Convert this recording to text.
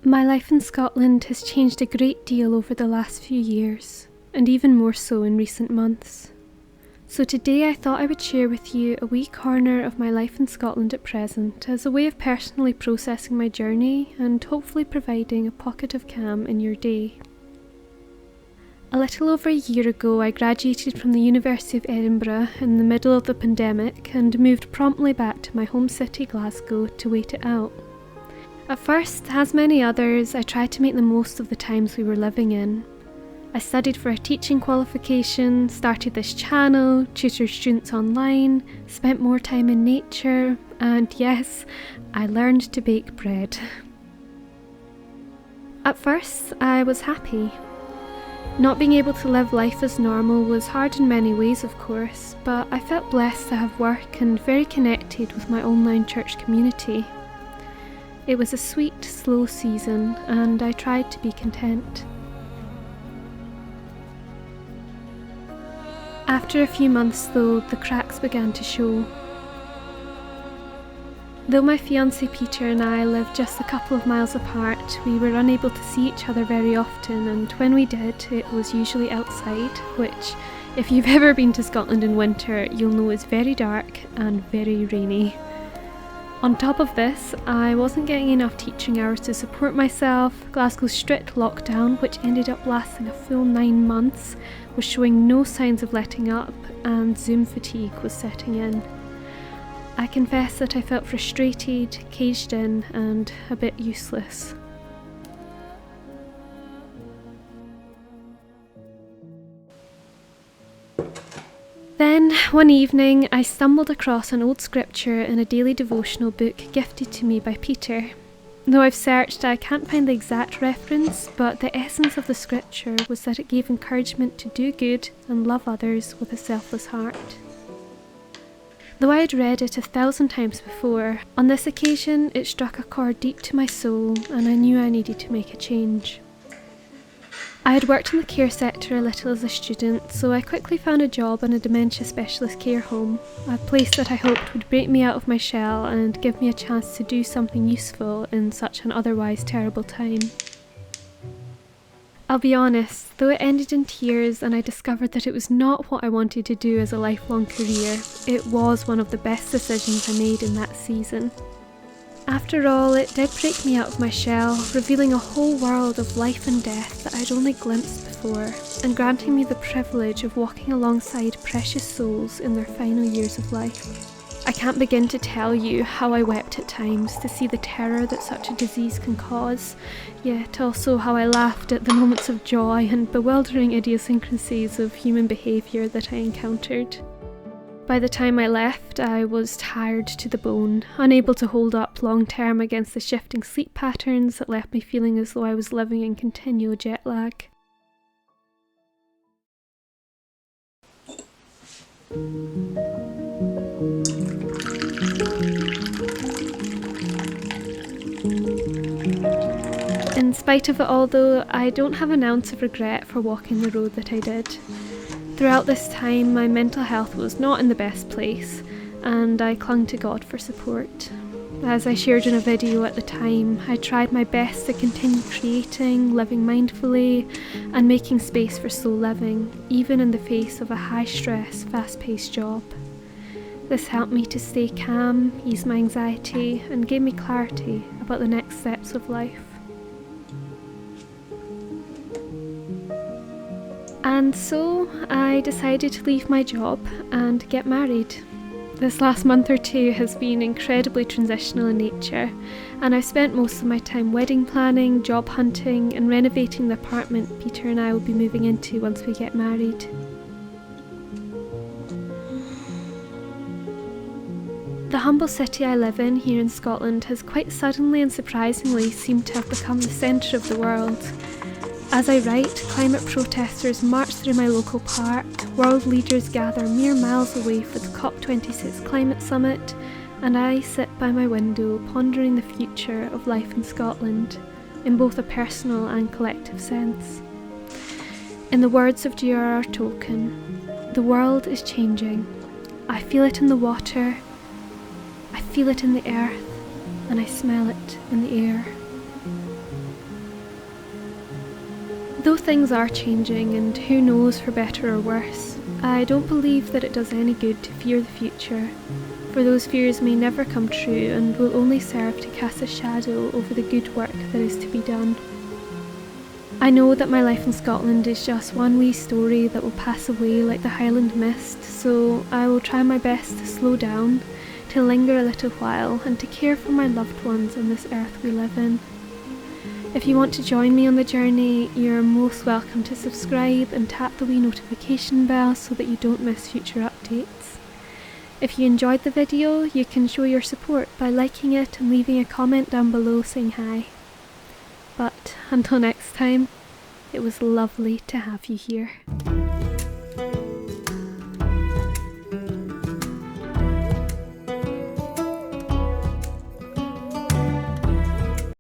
My life in Scotland has changed a great deal over the last few years, and even more so in recent months. So today I thought I would share with you a wee corner of my life in Scotland at present as a way of personally processing my journey and hopefully providing a pocket of calm in your day. A little over a year ago I graduated from the University of Edinburgh in the middle of the pandemic and moved promptly back to my home city Glasgow to wait it out. At first, as many others, I tried to make the most of the times we were living in. I studied for a teaching qualification, started this channel, tutored students online, spent more time in nature, and yes, I learned to bake bread. At first, I was happy. Not being able to live life as normal was hard in many ways, of course, but I felt blessed to have work and very connected with my online church community. It was a sweet, slow season, and I tried to be content. After a few months, though, the cracks began to show. Though my fiancé Peter and I lived just a couple of miles apart, we were unable to see each other very often, and when we did, it was usually outside, which, if you've ever been to Scotland in winter, you'll know is very dark and very rainy. On top of this, I wasn't getting enough teaching hours to support myself. Glasgow's strict lockdown, which ended up lasting a full 9 months, was showing no signs of letting up, and Zoom fatigue was setting in. I confess that I felt frustrated, caged in, and a bit useless. Then, one evening, I stumbled across an old scripture in a daily devotional book gifted to me by Peter. Though I've searched, I can't find the exact reference, but the essence of the scripture was that it gave encouragement to do good and love others with a selfless heart. Though I had read it 1,000 times before, on this occasion it struck a chord deep to my soul, and I knew I needed to make a change. I had worked in the care sector a little as a student, so I quickly found a job in a dementia specialist care home, a place that I hoped would break me out of my shell and give me a chance to do something useful in such an otherwise terrible time. I'll be honest, though it ended in tears and I discovered that it was not what I wanted to do as a lifelong career, it was one of the best decisions I made in that season. After all, it did break me out of my shell, revealing a whole world of life and death that I'd only glimpsed before, and granting me the privilege of walking alongside precious souls in their final years of life. I can't begin to tell you how I wept at times to see the terror that such a disease can cause, yet also how I laughed at the moments of joy and bewildering idiosyncrasies of human behaviour that I encountered. By the time I left, I was tired to the bone, unable to hold up long term against the shifting sleep patterns that left me feeling as though I was living in continual jet lag. In spite of it all though, I don't have an ounce of regret for walking the road that I did. Throughout this time, my mental health was not in the best place, and I clung to God for support. As I shared in a video at the time, I tried my best to continue creating, living mindfully, and making space for soul living, even in the face of a high-stress, fast-paced job. This helped me to stay calm, ease my anxiety, and gave me clarity about the next steps of life. And so I decided to leave my job and get married. This last month or two has been incredibly transitional in nature, and I've spent most of my time wedding planning, job hunting, and renovating the apartment Peter and I will be moving into once we get married. The humble city I live in here in Scotland has quite suddenly and surprisingly seemed to have become the centre of the world. As I write, climate protesters march through my local park, world leaders gather mere miles away for the COP26 climate summit, and I sit by my window pondering the future of life in Scotland, in both a personal and collective sense. In the words of J.R.R. Tolkien, the world is changing. I feel it in the water, I feel it in the earth, and I smell it in the air. Though things are changing, and who knows for better or worse, I don't believe that it does any good to fear the future, for those fears may never come true and will only serve to cast a shadow over the good work that is to be done. I know that my life in Scotland is just one wee story that will pass away like the Highland mist, so I will try my best to slow down, to linger a little while, and to care for my loved ones on this earth we live in. If you want to join me on the journey, you're most welcome to subscribe and tap the wee notification bell so that you don't miss future updates. If you enjoyed the video, you can show your support by liking it and leaving a comment down below saying hi. But until next time, it was lovely to have you here.